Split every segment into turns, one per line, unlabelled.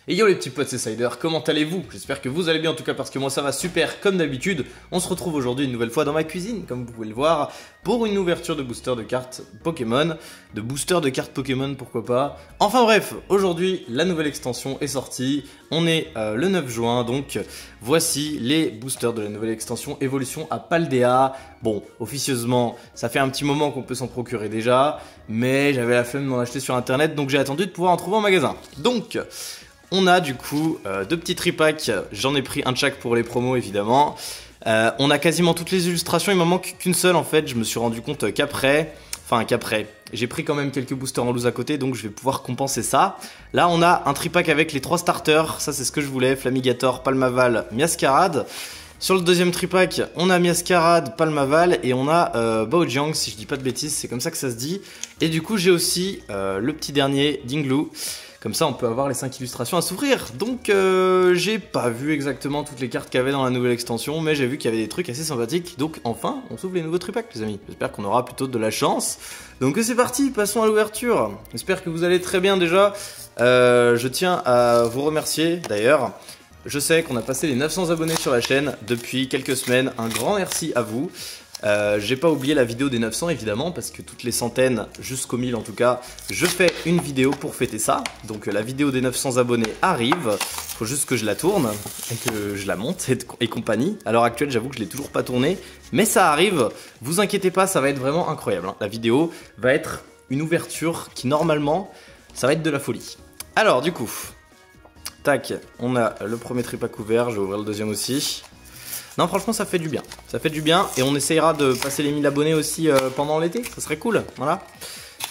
Et yo les petits potes, c'est Cider, comment allez-vous? J'espère que vous allez bien en tout cas parce que moi ça va super comme d'habitude. On se retrouve aujourd'hui une nouvelle fois dans ma cuisine, comme vous pouvez le voir, pour une ouverture de booster de cartes Pokémon. De booster de cartes Pokémon, pourquoi pas. Enfin bref, aujourd'hui la nouvelle extension est sortie. On est le 9 juin, donc voici les boosters de la nouvelle extension Évolution à Paldea. Bon, officieusement, ça fait un petit moment qu'on peut s'en procurer déjà, mais j'avais la flemme d'en acheter sur internet, donc j'ai attendu de pouvoir en trouver en magasin. Donc, on a du coup deux petits tripacks, j'en ai pris un de chaque pour les promos évidemment. On a quasiment toutes les illustrations, il m'en manque qu'une seule en fait, je me suis rendu compte qu'après, j'ai pris quand même quelques boosters en loose à côté, donc je vais pouvoir compenser ça. Là on a un tripack avec les 3 starters, ça c'est ce que je voulais, Flamigator, Palmaval, Miascarade. Sur le deuxième tripack, on a Miascarade, Palmaval et on a Baojiang, si je dis pas de bêtises, c'est comme ça que ça se dit. Et du coup j'ai aussi le petit dernier, Dinglu. Comme ça, on peut avoir les 5 illustrations à s'ouvrir. Donc, j'ai pas vu exactement toutes les cartes qu'il y avait dans la nouvelle extension, mais j'ai vu qu'il y avait des trucs assez sympathiques. Donc, enfin, on s'ouvre les nouveaux tripacks, les amis. J'espère qu'on aura plutôt de la chance. Donc, c'est parti, passons à l'ouverture. J'espère que vous allez très bien déjà. Je tiens à vous remercier, d'ailleurs. Je sais qu'on a passé les 900 abonnés sur la chaîne depuis quelques semaines. Un grand merci à vous. J'ai pas oublié la vidéo des 900 évidemment parce que toutes les centaines jusqu'aux 1000 en tout cas je fais une vidéo pour fêter ça. Donc la vidéo des 900 abonnés arrive, faut juste que je la tourne et que je la monte et compagnie. À l'heure actuelle j'avoue que je l'ai toujours pas tournée, mais ça arrive, vous inquiétez pas, ça va être vraiment incroyable hein. La vidéo va être une ouverture qui normalement ça va être de la folie. Alors du coup, tac, on a le premier tripack ouvert, je vais ouvrir le deuxième aussi. Non franchement ça fait du bien, et on essayera de passer les 1000 abonnés aussi pendant l'été, ça serait cool, voilà.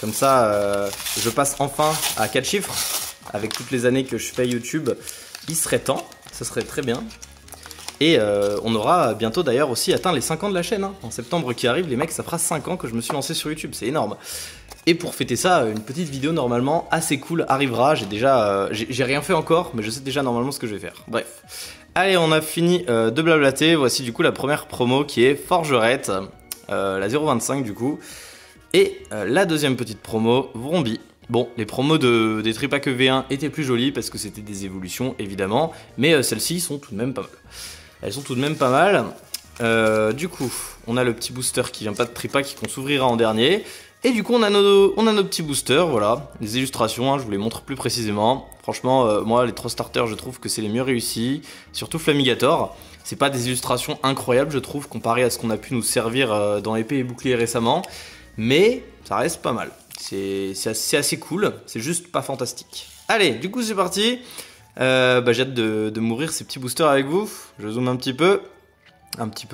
Comme ça je passe enfin à 4 chiffres, avec toutes les années que je fais YouTube, il serait temps, ça serait très bien. Et on aura bientôt d'ailleurs aussi atteint les 5 ans de la chaîne, hein. En septembre qui arrive les mecs ça fera 5 ans que je me suis lancé sur YouTube, c'est énorme. Et pour fêter ça, une petite vidéo normalement assez cool arrivera, j'ai rien fait encore, mais je sais déjà normalement ce que je vais faire, bref. Allez, on a fini de blablater. Voici du coup la première promo qui est Forgerette, la 0,25 du coup. Et la deuxième petite promo, Vromby. Bon, les promos des tripacks V1 étaient plus jolies parce que c'était des évolutions évidemment. Mais celles-ci sont tout de même pas mal. Elles sont tout de même pas mal. Du coup, on a le petit booster qui vient pas de tripack qu'on s'ouvrira en dernier. Et du coup on a nos petits boosters, voilà, les illustrations, hein, je vous les montre plus précisément. Franchement, moi les 3 starters je trouve que c'est les mieux réussis, surtout Flamigator. C'est pas des illustrations incroyables je trouve comparé à ce qu'on a pu nous servir dans épée et bouclier récemment. Mais ça reste pas mal, c'est assez cool, c'est juste pas fantastique. Allez, du coup c'est parti, j'ai hâte de mourir ces petits boosters avec vous. Je zoome un petit peu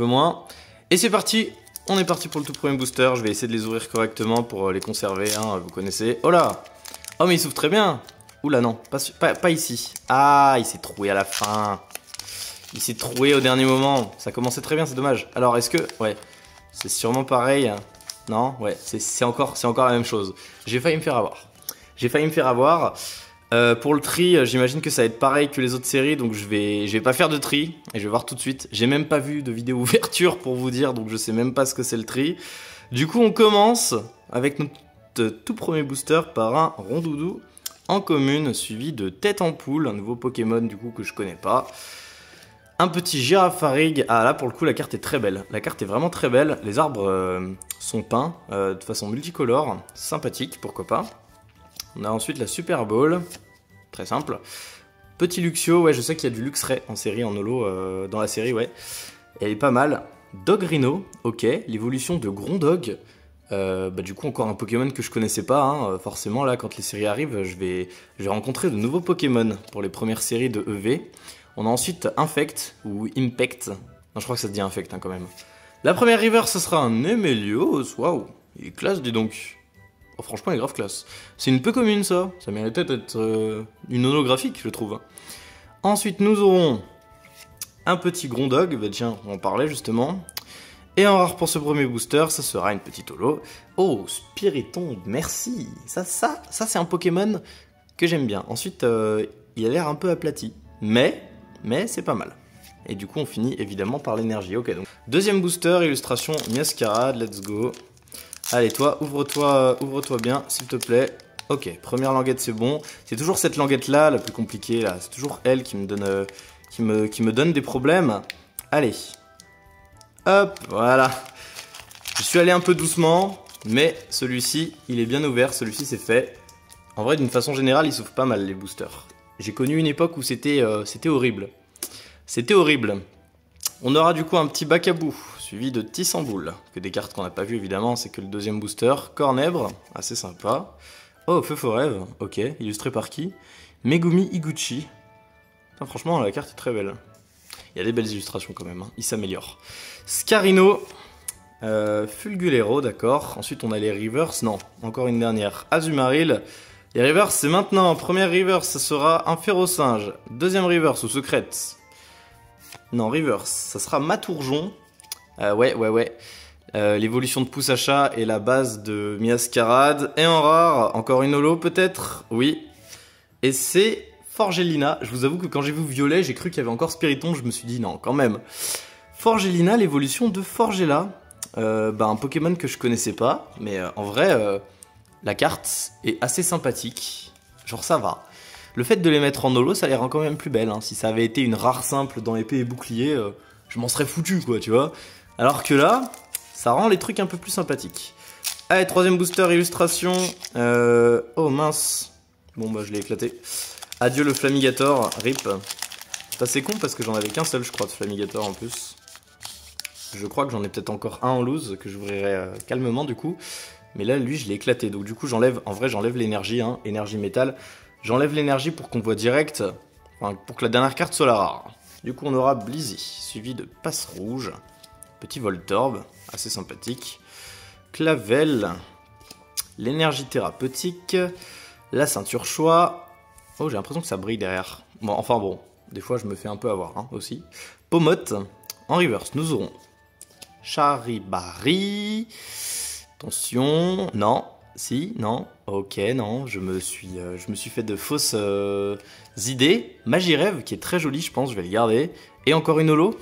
moins. Et c'est parti. On est parti pour le tout premier booster, je vais essayer de les ouvrir correctement pour les conserver, hein, vous connaissez. Oh là! Oh mais il s'ouvre très bien! Oula non, pas ici. Ah, il s'est troué à la fin. Il s'est troué au dernier moment. Ça commençait très bien, c'est dommage. Alors est-ce que... Ouais, c'est sûrement pareil. Non? Ouais, c'est encore la même chose. J'ai failli me faire avoir. Pour le tri, j'imagine que ça va être pareil que les autres séries, donc je vais pas faire de tri, et je vais voir tout de suite. J'ai même pas vu de vidéo ouverture pour vous dire, donc je sais même pas ce que c'est le tri. Du coup, on commence avec notre tout premier booster par un Rondoudou en commune, suivi de Tête en Poule, un nouveau Pokémon du coup que je connais pas. Un petit Girafarig, ah là pour le coup la carte est très belle, la carte est vraiment très belle, les arbres sont peints de façon multicolore, sympathique, pourquoi pas. On a ensuite la Super Ball, très simple. Petit Luxio, ouais je sais qu'il y a du Luxray en série, en holo, dans la série, ouais. Elle est pas mal. Dogrino, ok. L'évolution de Grondog, du coup encore un Pokémon que je connaissais pas, hein. Forcément là quand les séries arrivent, je vais rencontrer de nouveaux Pokémon pour les premières séries de EV. On a ensuite Infect, ou Impact, non je crois que ça se dit Infect hein, quand même. La première river ce sera un Emelios, waouh, il est classe dis donc. Oh, franchement, elle est grave classe. C'est une peu commune, ça. Ça méritait d'être une holographique, je trouve. Ensuite, nous aurons un petit Grondog. Bah, tiens, on en parlait justement. Et en rare pour ce premier booster, ça sera une petite holo. Oh, Spiritomb, merci. Ça c'est un Pokémon que j'aime bien. Ensuite, il a l'air un peu aplati. Mais c'est pas mal. Et du coup, on finit évidemment par l'énergie. Ok, donc deuxième booster, illustration Miascarade, let's go. Allez, toi, ouvre-toi bien, s'il te plaît. Ok, première languette c'est bon. C'est toujours cette languette là, la plus compliquée là. C'est toujours elle qui me donne, qui me donne des problèmes. Allez. Hop, voilà. Je suis allé un peu doucement, mais celui-ci, il est bien ouvert. Celui-ci c'est fait. En vrai, d'une façon générale, ils s'ouvrent pas mal les boosters. J'ai connu une époque où c'était horrible. C'était horrible. On aura du coup un petit Bacabou, suivi de Tissamboul, que des cartes qu'on n'a pas vues évidemment, c'est que le deuxième booster. Cornèbre, assez sympa. Oh, Feu Forève, ok, illustré par qui? Megumi Iguchi. Putain, franchement, la carte est très belle. Il y a des belles illustrations quand même, hein. Il s'améliore. Scarino, Fulgulero, d'accord. Ensuite, on a les Reverse, non, encore une dernière. Azumarill. Les Reverse, c'est maintenant. Première Reverse, ça sera un Férocinge. Deuxième Reverse, ou secrète. Non, Reverse, ça sera Matourjon. Ouais. L'évolution de Poussacha est la base de Miascarade. Et en rare, encore une holo peut-être? Oui. Et c'est Forgelina. Je vous avoue que quand j'ai vu Violet, j'ai cru qu'il y avait encore Spiritomb. Je me suis dit non, quand même. Forgelina, l'évolution de Forgella. Un Pokémon que je connaissais pas. Mais en vrai, la carte est assez sympathique. Genre ça va. Le fait de les mettre en holo, ça les rend quand même plus belles. Hein. Si ça avait été une rare simple dans épée et bouclier, je m'en serais foutu, quoi, tu vois. Alors que là, ça rend les trucs un peu plus sympathiques. Allez, troisième booster, illustration. Oh mince. Bon, bah, je l'ai éclaté. Adieu le Flamigator, rip. C'est assez con parce que j'en avais qu'un seul, je crois, de Flamigator en plus. Je crois que j'en ai peut-être encore un en loose, que j'ouvrirai calmement, du coup. Mais là, lui, je l'ai éclaté. Donc, du coup, j'enlève l'énergie, hein, énergie métal. J'enlève l'énergie pour qu'on voit direct, enfin, pour que la dernière carte soit la rare. Du coup, on aura Blizzy, suivi de Passe Rouge, petit Voltorb, assez sympathique, Clavel, l'énergie thérapeutique, la ceinture choix. Oh, j'ai l'impression que ça brille derrière. Bon, enfin bon, des fois je me fais un peu avoir hein, aussi. Pomote, en reverse, nous aurons Charibari. Attention, non. Si, non, ok, non, je me suis fait de fausses idées. Magirève, qui est très jolie, je pense, je vais le garder. Et encore une holo,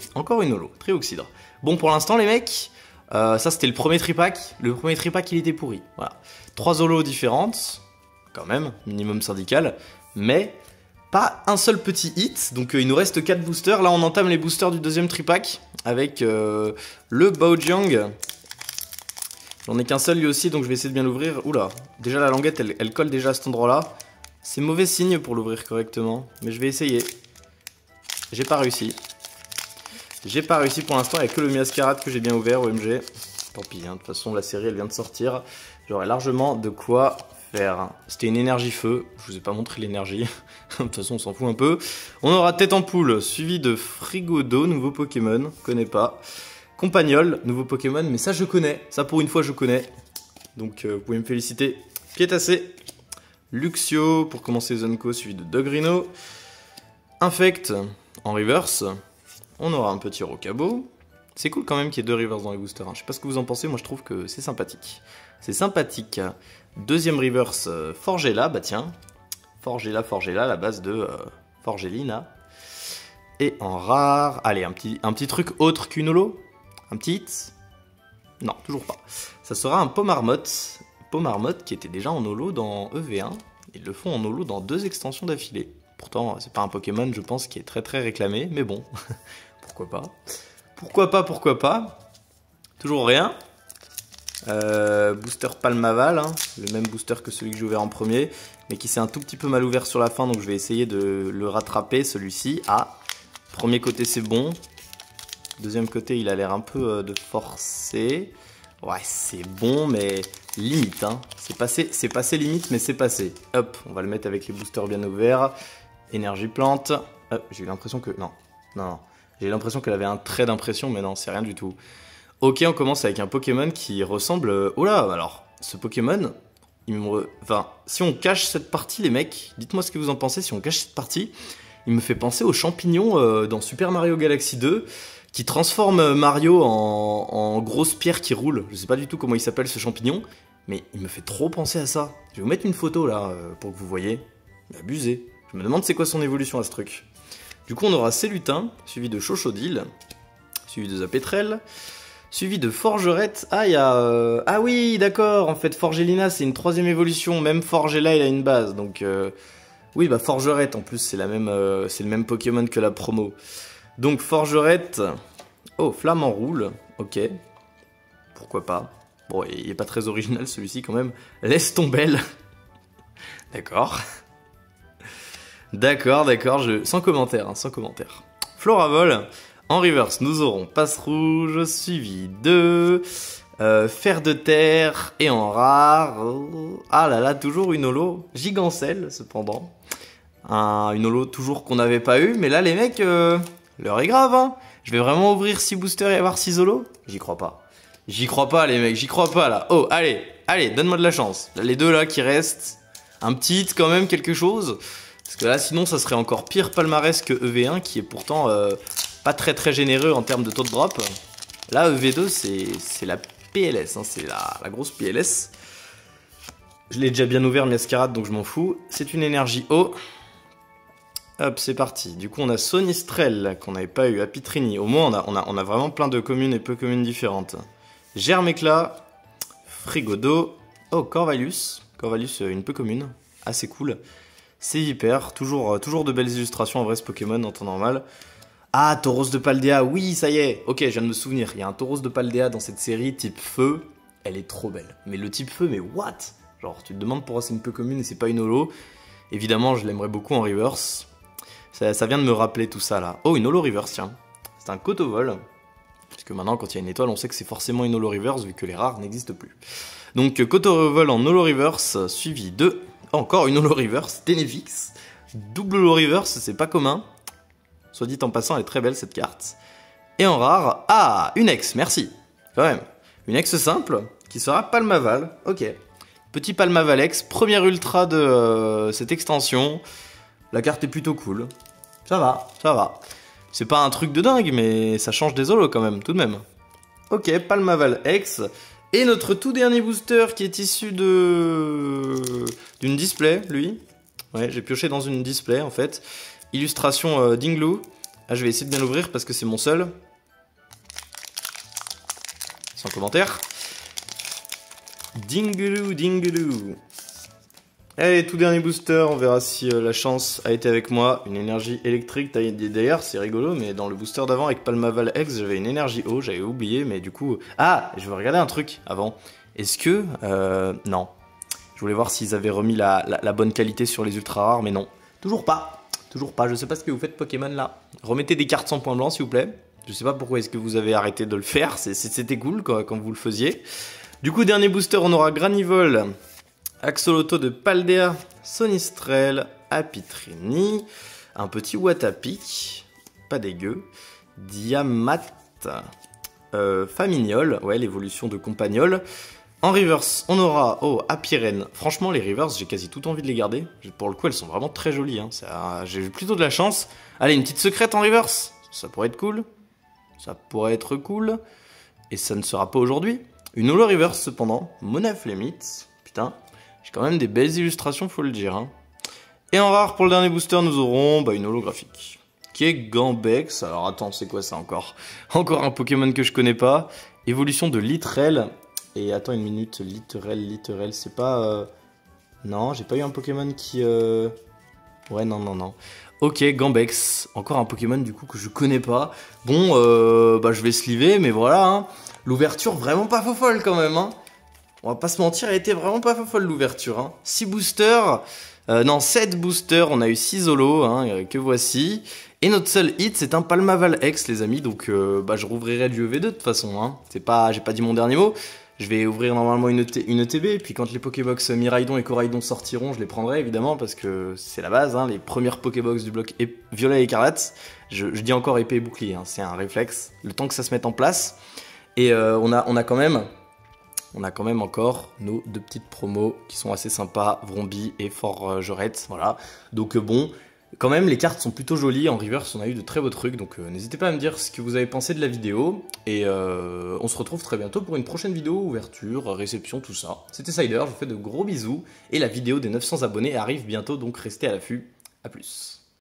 Trioxydre. Bon, pour l'instant, les mecs, ça c'était le premier tripack. Le premier tripack, il était pourri. Voilà. 3 holos différentes, quand même, minimum syndical, mais pas un seul petit hit. Donc il nous reste 4 boosters. Là, on entame les boosters du deuxième tripack avec le Baojiang. J'en ai qu'un seul lui aussi, donc je vais essayer de bien l'ouvrir. Oula, déjà la languette, elle colle déjà à cet endroit-là. C'est mauvais signe pour l'ouvrir correctement, mais je vais essayer. J'ai pas réussi. J'ai pas réussi pour l'instant, il n'y a que le Miascarade que j'ai bien ouvert, OMG. Tant pis, hein, de toute façon la série elle vient de sortir. J'aurai largement de quoi faire. C'était une énergie feu, je vous ai pas montré l'énergie. De toute façon on s'en fout un peu. On aura Tête en Poule, suivi de Frigodo, nouveau Pokémon, connais pas. Compagnol, nouveau Pokémon, mais ça je connais, ça pour une fois je connais. Donc vous pouvez me féliciter. Piétassé, Luxio pour commencer Zonko, suivi de Dogrino. Infect en reverse. On aura un petit Rocabo. C'est cool quand même qu'il y ait 2 reverse dans les boosters. Hein. Je sais pas ce que vous en pensez, moi je trouve que c'est sympathique. C'est sympathique. Deuxième reverse, Forgella, bah tiens. Forgella, la base de Forgelina. Et en rare, allez, un petit truc autre qu'une holo. Un petit hit? Non, toujours pas. Ça sera un Pomarmotte. Pomarmotte qui était déjà en holo dans EV1. Ils le font en holo dans 2 extensions d'affilée. Pourtant, c'est pas un Pokémon, je pense, qui est très très réclamé. Mais bon, pourquoi pas. Pourquoi pas. Toujours rien. Booster Palmaval, hein, le même booster que celui que j'ai ouvert en premier. Mais qui s'est un tout petit peu mal ouvert sur la fin. Donc je vais essayer de le rattraper, celui-ci. Ah, premier côté c'est bon. Deuxième côté, il a l'air un peu de forcer. Ouais, c'est bon, mais limite. Hein. C'est passé limite, mais c'est passé. Hop, on va le mettre avec les boosters bien ouverts. Énergie plante. J'ai eu l'impression que... Non. J'ai l'impression qu'elle avait un trait d'impression, mais non, c'est rien du tout. Ok, on commence avec un Pokémon qui ressemble... Oh là, alors, ce Pokémon... Enfin, si on cache cette partie, les mecs, dites-moi ce que vous en pensez. Si on cache cette partie, il me fait penser aux champignons dans Super Mario Galaxy 2... qui transforme Mario en grosse pierre qui roule. Je sais pas du tout comment il s'appelle ce champignon, mais il me fait trop penser à ça. Je vais vous mettre une photo là pour que vous voyez. Abusé. Je me demande c'est quoi son évolution à ce truc. Du coup on aura Célutin, suivi de Chochodile, suivi de Zapetrel, Suivi de Forgerette. Ah, il y a... Ah oui, d'accord. En fait, Forgelina, c'est une 3ème évolution. Même Forgella, il a une base. Donc, oui, bah Forgerette, en plus, c'est le même Pokémon que la promo. Donc, Forgerette... Oh, Flamme en roule. Ok. Pourquoi pas. Bon, il est pas très original, celui-ci, quand même. Laisse tomber. D'accord. D'accord, sans commentaire, hein, sans commentaire. Floravol. En reverse, nous aurons Passe Rouge, suivi de Fer de Terre, et en rare, ah là là, toujours une holo, Gigancelle cependant. Une holo toujours qu'on n'avait pas eu, mais là les mecs, l'heure est grave, hein. Je vais vraiment ouvrir 6 boosters et avoir 6 holos? J'y crois pas. J'y crois pas les mecs, j'y crois pas là. Oh, allez, donne-moi de la chance. Les deux là qui restent, un petit hit quand même, quelque chose. Parce que là sinon ça serait encore pire palmarès que EV1 qui est pourtant... pas très généreux en termes de taux de drop. Là, EV2, c'est la PLS, hein, c'est la grosse PLS. Je l'ai déjà bien ouvert, Miascarade, donc je m'en fous. C'est une énergie eau. Hop, c'est parti. Du coup, on a Sonistrel, qu'on n'avait pas eu, Apitrini. Au moins, on a vraiment plein de communes et peu communes différentes. Germe-éclat, Frigodo. Oh, Corvalus. Corvalus, une peu commune. Assez cool. C'est hyper. Toujours de belles illustrations en vrai, ce Pokémon, en temps normal. Ah, Tauros de Paldea, oui, ça y est. Ok, je viens de me souvenir. Il y a un Tauros de Paldea dans cette série, type feu. Elle est trop belle. Mais le type feu, mais what? Genre, tu te demandes pourquoi c'est une peu commune et c'est pas une holo. Évidemment, je l'aimerais beaucoup en reverse. Ça vient de me rappeler tout ça, là. Oh, une holo reverse, tiens. C'est un Cotovol. Puisque maintenant, quand il y a une étoile, on sait que c'est forcément une holo reverse, vu que les rares n'existent plus. Donc, Cotovol en holo reverse, suivi de... Oh, encore une holo reverse, Ténéfix. Double holo reverse, c'est pas commun. Soit dit en passant, elle est très belle cette carte. Et en rare, ah, une ex, merci. Quand même. Une ex simple, qui sera Palmaval. Ok. Petit Palmaval ex, première ultra de cette extension. La carte est plutôt cool. Ça va. C'est pas un truc de dingue, mais ça change des holos quand même, tout de même. Ok, Palmaval ex. Et notre tout dernier booster qui est issu d'une display, lui. Ouais, j'ai pioché dans une display en fait. Illustration Dingloo. Ah, je vais essayer de bien l'ouvrir parce que c'est mon seul. Sans commentaire. Dingloo. Allez, tout dernier booster. On verra si la chance a été avec moi. Une énergie électrique. D'ailleurs, c'est rigolo, mais dans le booster d'avant avec Palmaval X, j'avais une énergie eau. J'avais oublié, mais du coup... Ah, je vais regarder un truc avant. Est-ce que... non. Je voulais voir s'ils avaient remis la bonne qualité sur les ultra rares, mais non. Toujours pas. Je sais pas ce que vous faites Pokémon là. Remettez des cartes sans point blanc s'il vous plaît. Je sais pas pourquoi est-ce que vous avez arrêté de le faire. C'était cool quand vous le faisiez. Du coup, dernier booster, on aura Granivol, Axolotl de Paldea, Sonistrel, Apitrini, un petit Watapic, pas dégueu, Diamat, Famignol, ouais, l'évolution de Compagnol. En reverse, on aura, oh, Apirène. Franchement, les reverse, j'ai quasi tout envie de les garder. Pour le coup, elles sont vraiment très jolies. Hein. J'ai plutôt de la chance. Allez, une petite secrète en reverse. Ça pourrait être cool. Et ça ne sera pas aujourd'hui. Une holo reverse, cependant. Monaflemite. Putain, j'ai quand même des belles illustrations, faut le dire. Hein. Et en rare, pour le dernier booster, nous aurons une holographique. Qui est Gambex. Alors, attends, c'est quoi ça encore? Encore un Pokémon que je connais pas. Évolution de Litrel. Et attends une minute, Littrel, c'est pas... Non, j'ai pas eu un Pokémon qui... Ouais, non. Ok, Gambex, encore un Pokémon du coup que je connais pas. Bon, bah je vais sliver, mais voilà. Hein. L'ouverture vraiment pas folle quand même. Hein. On va pas se mentir, elle était vraiment pas folle l'ouverture. Hein. 6 boosters, non 7 boosters, on a eu 6 holos, hein, que voici. Et notre seul hit, c'est un Palmaval X, les amis. Donc, bah je rouvrirai du EV2 de toute façon. Hein. J'ai pas dit mon dernier mot. Je vais ouvrir normalement une ETB, et puis quand les Pokébox Miraidon et Coraidon sortiront, je les prendrai évidemment, parce que c'est la base, hein, les premières Pokébox du bloc Violet et Écarlate. Je dis encore épée et bouclier, hein, c'est un réflexe, le temps que ça se mette en place. Et on a quand même encore nos 2 petites promos qui sont assez sympas, Vromby et Forgerette, voilà. Donc bon... Quand même, les cartes sont plutôt jolies. En reverse, on a eu de très beaux trucs. Donc, n'hésitez pas à me dire ce que vous avez pensé de la vidéo. Et on se retrouve très bientôt pour une prochaine vidéo, ouverture, réception, tout ça. C'était Cider, je vous fais de gros bisous. Et la vidéo des 900 abonnés arrive bientôt, donc restez à l'affût. A plus.